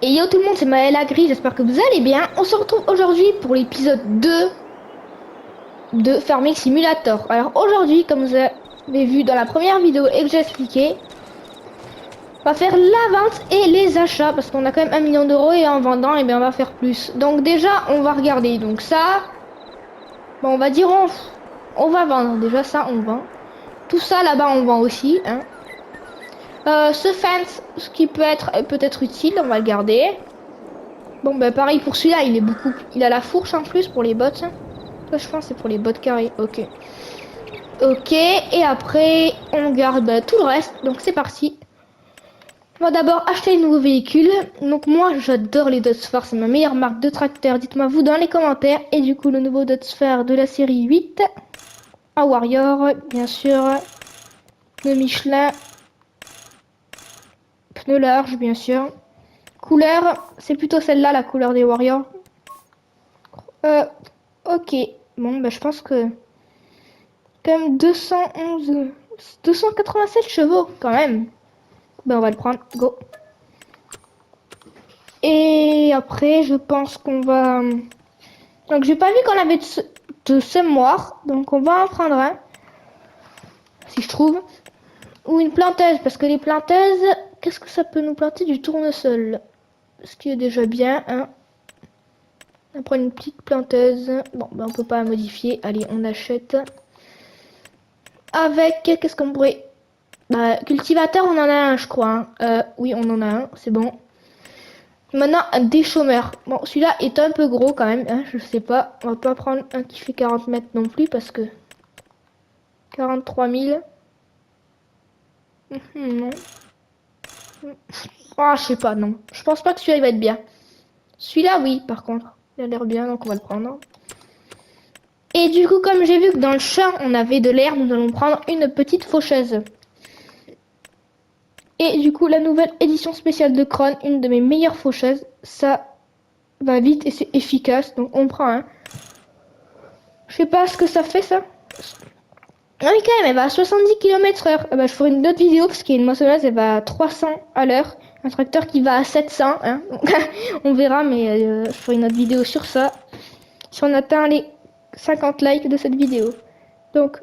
Et yo tout le monde, c'est Maëla Gris, j'espère que vous allez bien. On se retrouve aujourd'hui pour l'épisode 2 de Farming Simulator. Alors aujourd'hui, comme vous avez vu dans la première vidéo et que j'ai expliqué, on va faire la vente et les achats parce qu'on a quand même 1 million d'euros et en vendant, et bien on va faire plus. Donc déjà, on va regarder. Donc ça, bon, on va dire on va vendre. Déjà ça, on vend. Tout ça là-bas, on vend aussi. Hein. Ce fence, ce qui peut être peut-être utile, on va le garder. Bon bah pareil pour celui-là, il a la fourche en plus pour les bottes. Toi je pense c'est pour les bottes carrées. Ok. Ok, et après on garde tout le reste. Donc c'est parti. On va d'abord acheter un nouveau véhicule. Donc moi j'adore les Duster, c'est ma meilleure marque de tracteur. Dites-moi vous dans les commentaires. Et du coup le nouveau Duster de la série 8. Un Warrior, bien sûr. Le Michelin. Pneu large, bien sûr. Couleur, c'est plutôt celle-là la couleur des Warriors. Ok. Bon, bah je pense que... Quand même 287 chevaux, quand même. Ben, on va le prendre. Go. Et après, je pense qu'on va... Donc, j'ai pas vu qu'on avait de semoir. Donc, on va en prendre un. Si je trouve. Ou une planteuse. Parce que les planteuses, qu'est-ce que ça peut nous planter? Du tournesol. Ce qui est déjà bien, hein. On prend une petite planteuse. Bon, ben, on peut pas la modifier. Allez, on achète. Avec, qu'est-ce qu'on pourrait... Bah, cultivateur, on en a un, je crois. Hein. Oui, on en a un, c'est bon. Maintenant, un déchômeur. Bon, celui-là est un peu gros quand même. Hein, je sais pas. On va pas prendre un qui fait 40 mètres non plus parce que... 43 000. Non. Ah, je sais pas, non. Je pense pas que celui-là, il va être bien. Celui-là, oui, par contre. Il a l'air bien, donc on va le prendre. Et du coup, comme j'ai vu que dans le champ, on avait de l'herbe, nous allons prendre une petite faucheuse. Et du coup, la nouvelle édition spéciale de Kron, une de mes meilleures faucheuses. Ça va vite et c'est efficace, donc on prend un. Je sais pas ce que ça fait, ça. Ah oui, quand même, elle va à 70 km/h. Ah bah, je ferai une autre vidéo parce qu'il y a une moissonneuse, elle va à 300 à l'heure. Un tracteur qui va à 700. Hein. On verra, mais je ferai une autre vidéo sur ça. Si on atteint les 50 likes de cette vidéo. Donc,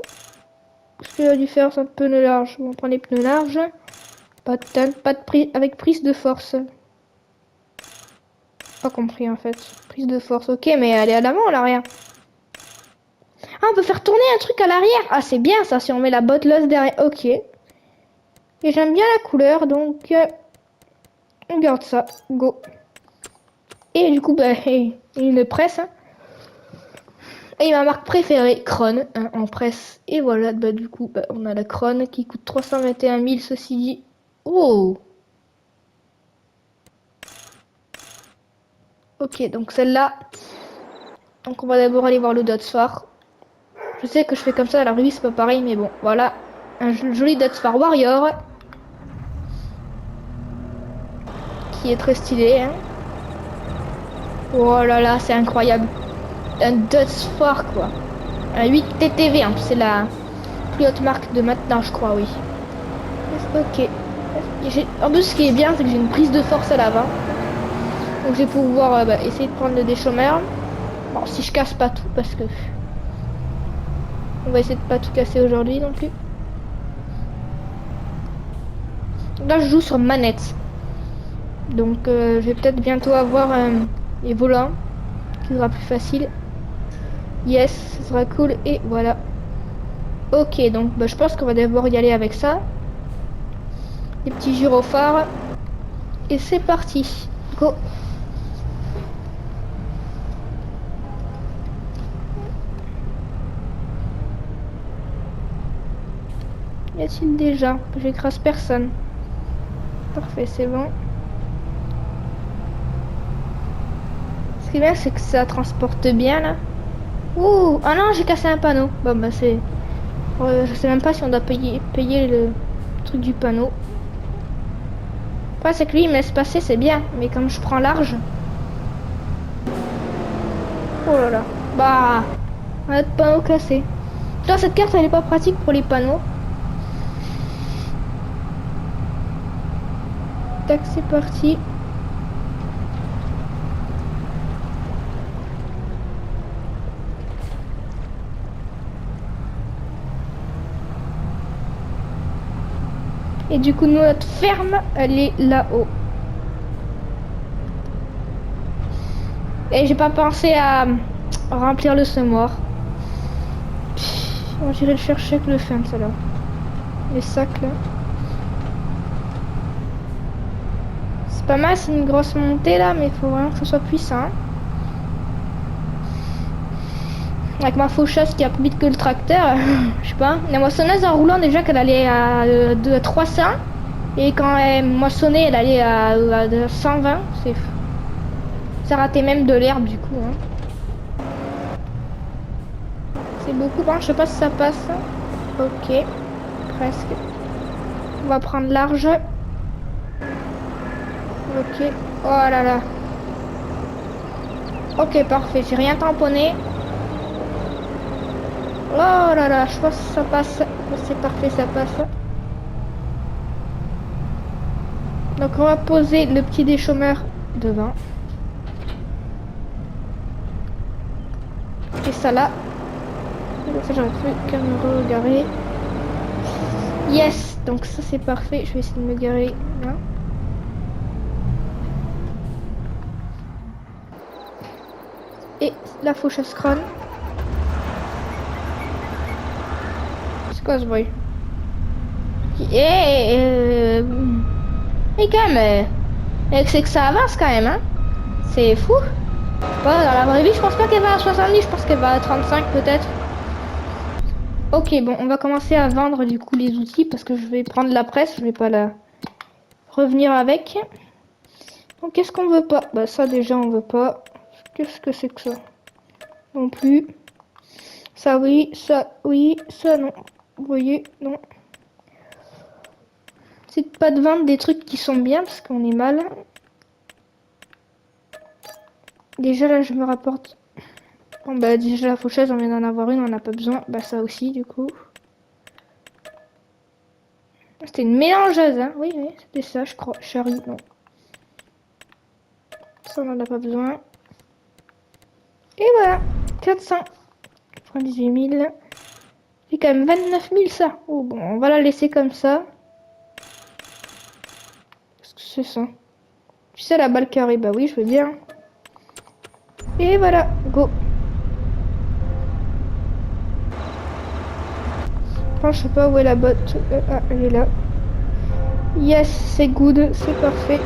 ce qu'il a dû faire, c'est un pneu large. On prend les pneus larges. Pas de tonne, pas de prise, avec prise de force. Pas compris en fait. Prise de force, ok, mais elle est à l'avant ou à l'arrière? Ah, on peut faire tourner un truc à l'arrière. Ah, c'est bien ça, si on met la botteleuse derrière. Ok. Et j'aime bien la couleur, donc... on garde ça. Go. Et du coup, bah, une presse. Hein. Et ma marque préférée, Kron, hein, en presse. Et voilà, bah du coup, bah, on a la Kron qui coûte 321 000, ceci dit. Oh! Ok, donc celle-là. Donc on va d'abord aller voir le Dotsfar. Je sais que je fais comme ça à la revue, c'est pas pareil, mais bon, voilà. Un joli Dotsfar Warrior. Qui est très stylé. Hein. Oh là là, c'est incroyable. Un Dotsfar, quoi. Un 8 TTV, hein. C'est la plus haute marque de maintenant, je crois, oui. Ok. En plus, ce qui est bien, c'est que j'ai une prise de force à l'avant. Donc je vais pouvoir essayer de prendre le déchômeur. Bon, si je casse pas tout, parce que... on va essayer de pas tout casser aujourd'hui non plus. Là, je joue sur manette. Donc je vais peut-être bientôt avoir les volants. Qui sera plus facile. Yes, ce sera cool. Et voilà. Ok, donc je pense qu'on va d'abord y aller avec ça. Les petits gyrophares. Et c'est parti. Go. Y a-t-il déjà? J'écrase personne. Parfait, c'est bon. Ce qui est bien, c'est que ça transporte bien là. Ouh, ah non, j'ai cassé un panneau. Bon, bah c'est... je sais même pas si on doit payer le truc du panneau. Après, c'est que lui, il me laisse passer, c'est bien. Mais comme je prends large... oh là là. Bah, on a de panneau cassé. Putain, cette carte, elle est pas pratique pour les panneaux. Tac, c'est parti. Et du coup, notre ferme, elle est là-haut. Et j'ai pas pensé à remplir le semoir. On j'irai le chercher avec le fence alors. Les sacs là. C'est pas mal, c'est une grosse montée là, mais il faut vraiment que ce soit puissant. Avec ma faucheuse qui a plus vite que le tracteur, je sais pas. La moissonneuse en roulant déjà qu'elle allait à 300. Et quand elle moissonnait, elle allait à 120. C'est fou. Ça ratait même de l'herbe du coup. Hein. C'est beaucoup, hein. Je sais pas si ça passe. Ok, presque. On va prendre large. Ok. Oh là là. Ok, parfait. J'ai rien tamponné. Oh là là, je pense que ça passe. C'est parfait, ça passe. Donc on va poser le petit déchômeur devant. Et ça là. Donc ça j'aurais plus qu'à me regarer. Yes. Donc ça c'est parfait. Je vais essayer de me garer là. Et la faucheuse crâne. C'est quoi ce bruit? Et quand même, c'est que ça avance quand même, hein. C'est fou. Pas dans la vraie vie, je pense pas qu'elle va à 70, je pense qu'elle va à 35 peut-être. Ok, bon, on va commencer à vendre du coup les outils parce que je vais prendre la presse, je vais pas la revenir avec. Donc qu'est-ce qu'on veut pas? Bah ça déjà on veut pas. Qu'est-ce que c'est que ça? Non plus. Ça oui, ça non. Vous voyez, non. C'est pas de vendre des trucs qui sont bien parce qu'on est mal. Déjà là je me rapporte. Bon bah déjà la faucheuse on vient d'en avoir une, on n'a pas besoin. Bah ça aussi du coup. C'était une mélangeuse hein. Oui c'était ça je crois. Charlie non. Ça on en a pas besoin. Et voilà. 498 000. C'est quand même 29 000 ça. Oh bon on va la laisser comme ça. Qu'est-ce que c'est ça? Tu sais la balle carrée, bah oui je veux bien. Et voilà, go. Enfin, je sais pas où est la botte. Ah, elle est là. Yes, c'est good, c'est parfait.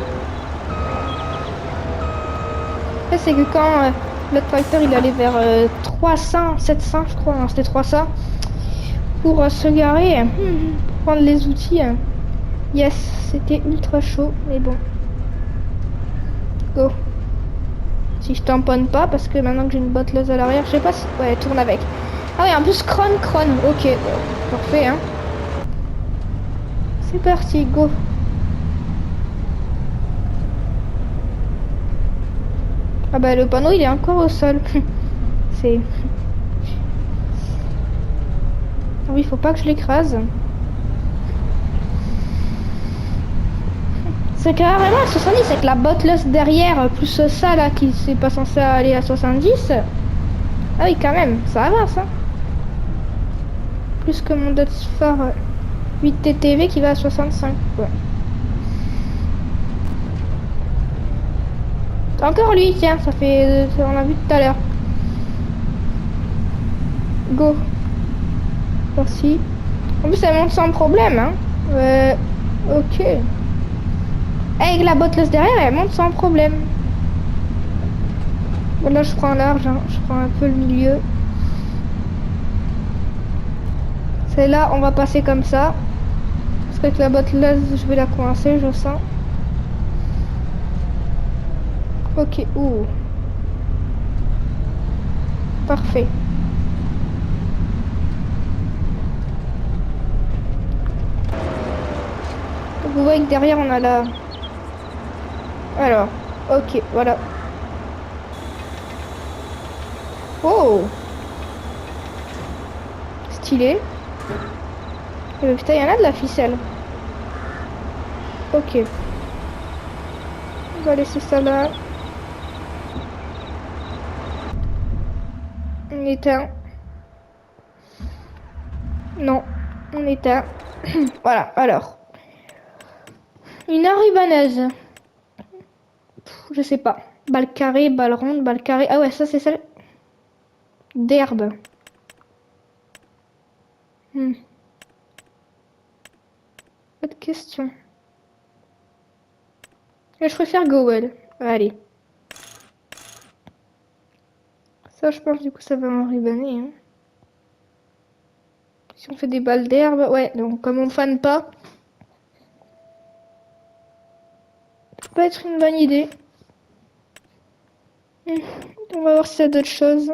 Après, c'est que quand le tracteur il allait vers 300, 700, je crois, non, c'était 300, pour se garer, pour prendre les outils. Yes, c'était ultra chaud, mais bon. Go. Si je tamponne pas, parce que maintenant que j'ai une botteleuse à l'arrière, je sais pas si... Ouais, elle tourne avec. Ah oui, en plus, crone. Ok, parfait, hein. C'est parti, go. Ah bah le panneau il est encore au sol. C'est... Oui, faut pas que je l'écrase. C'est carrément à 70 avec la botteleuse derrière, plus ça là qui c'est pas censé aller à 70. Ah oui quand même, ça avance hein. Plus que mon Dodge Phare 8 TTV qui va à 65. Ouais. Encore lui, tiens, ça fait... on a vu tout à l'heure. Go. Merci. En plus, elle monte sans problème, hein. Ok. Avec la botteleuse derrière, elle monte sans problème. Bon, là, je prends large, hein. Je prends un peu le milieu. C'est là, on va passer comme ça. Parce qu'avec la botteleuse, je vais la coincer, je sens. Ok, ouh. Parfait. Donc, vous voyez que derrière, on a la... Alors, ok, voilà. Oh! Stylé. Putain, il y en a de la ficelle. Ok. On va laisser ça là. On éteint. Non, on éteint. Voilà, alors. Une enrubanaise. Je sais pas. Balle carrée, balle ronde, balle carrée. Ah ouais, ça c'est celle d'herbe. Pas de question. Et je préfère Gowell. Allez. Ça, je pense, du coup, ça va enrubaner. Hein. Si on fait des balles d'herbe, ouais, donc comme on fane pas, ça peut être une bonne idée. On va voir si ça a d'autres choses.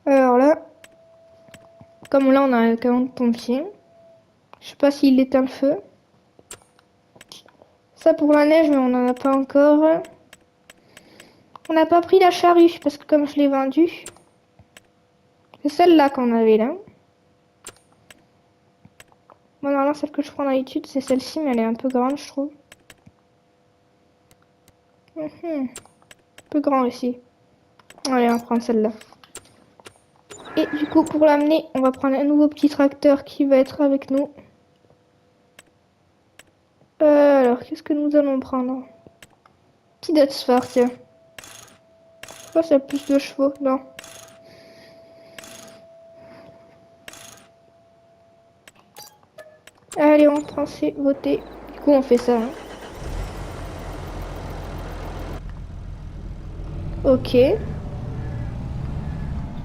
Alors là, comme là, on a un camion de pompier. Je sais pas s'il éteint le feu. Ça pour la neige, mais on n'en a pas encore. On n'a pas pris la charrue, parce que comme je l'ai vendue, c'est celle-là qu'on avait là. Bon, normalement, celle que je prends d'habitude, c'est celle-ci, mais elle est un peu grande, je trouve. Un peu grand ici. Allez, on va prendre celle-là. Et du coup, pour l'amener, on va prendre un nouveau petit tracteur qui va être avec nous. Alors, qu'est-ce que nous allons prendre? Petit Dutsfar, tiens. Je sais pas si a plus de chevaux, non. Allez, on prend c'est voter. Du coup, on fait ça. Hein. Ok.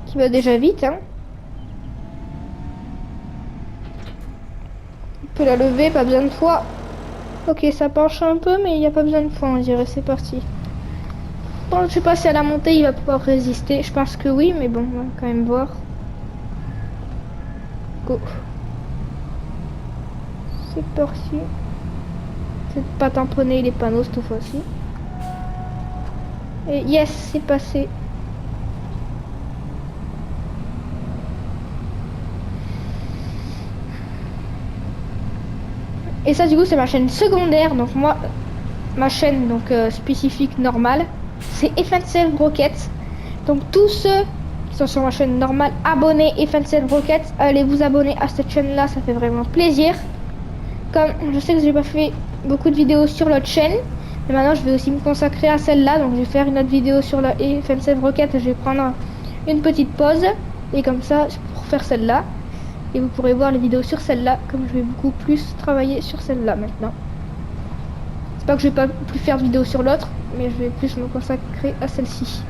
Qui va déjà vite, hein. On peut la lever, pas besoin de poids. Ok, ça penche un peu, mais il n'y a pas besoin de poids, on dirait. C'est parti. Bon, je sais pas si à la montée, il va pouvoir résister. Je pense que oui, mais bon, on va quand même voir. Go. C'est parti. C'est de pas tamponner les panneaux cette fois-ci. Et yes, c'est passé. Et ça, du coup, c'est ma chaîne secondaire. Donc moi, ma chaîne donc spécifique normale, c'est FNCF Rockets. Donc tous ceux qui sont sur ma chaîne normale, abonnez FNCF Rockets. Allez vous abonner à cette chaîne-là, ça fait vraiment plaisir. Comme je sais que j'ai pas fait beaucoup de vidéos sur l'autre chaîne, mais maintenant je vais aussi me consacrer à celle-là. Donc je vais faire une autre vidéo sur la FNCF Rockets. Je vais prendre une petite pause et comme ça pour faire celle-là. Et vous pourrez voir les vidéos sur celle-là, comme je vais beaucoup plus travailler sur celle-là maintenant. C'est pas que je vais pas plus faire de vidéos sur l'autre, mais je vais plus me consacrer à celle-ci.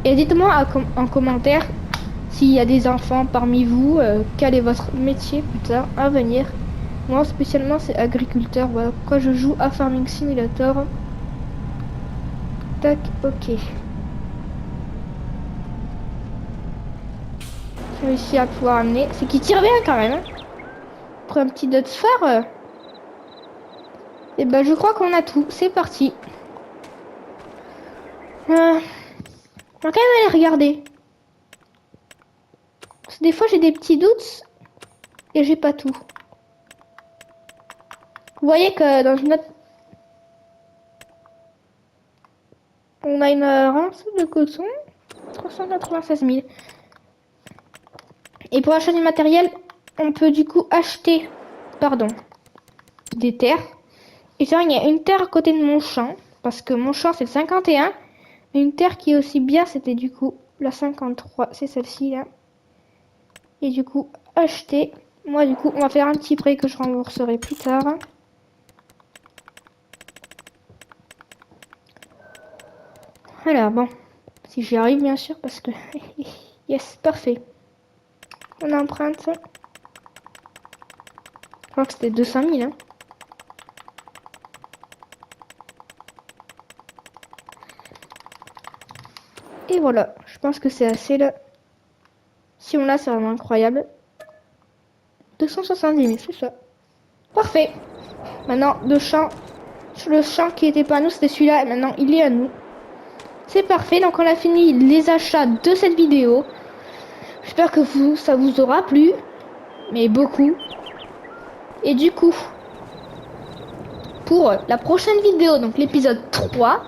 Et dites-moi en commentaire s'il y a des enfants parmi vous, quel est votre métier plus tard à venir. Moi spécialement c'est agriculteur, voilà pourquoi je joue à Farming Simulator. Tac, ok. J'ai réussi à pouvoir amener. C'est qu'il tire bien quand même. Hein. Pour un petit Dutsfar. Et ben je crois qu'on a tout. C'est parti. On va quand même aller regarder. Parce que des fois j'ai des petits doutes. Et j'ai pas tout. Vous voyez que dans une autre... On a une rince de coton. 396 000. Et pour acheter du matériel, on peut du coup acheter, des terres. Et ça, il y a une terre à côté de mon champ, parce que mon champ c'est le 51. Mais une terre qui est aussi bien, c'était du coup la 53, c'est celle-ci là. Et du coup, acheter. Moi du coup, on va faire un petit prêt que je rembourserai plus tard. Alors bon, si j'y arrive bien sûr, parce que... yes, parfait. On emprunte. Je crois que c'était 200 000. Hein. Et voilà, je pense que c'est assez là. Si on l'a, c'est vraiment incroyable. 270 000, c'est ça. Parfait. Maintenant, le champ qui était pas à nous, c'était celui-là. Et maintenant, il est à nous. C'est parfait. Donc, on a fini les achats de cette vidéo. J'espère que ça vous aura plu. Mais beaucoup. Et du coup, pour la prochaine vidéo, donc l'épisode 3,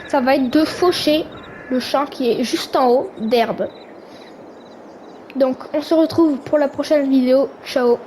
ça va être de faucher le champ qui est juste en haut d'herbe. Donc on se retrouve pour la prochaine vidéo. Ciao.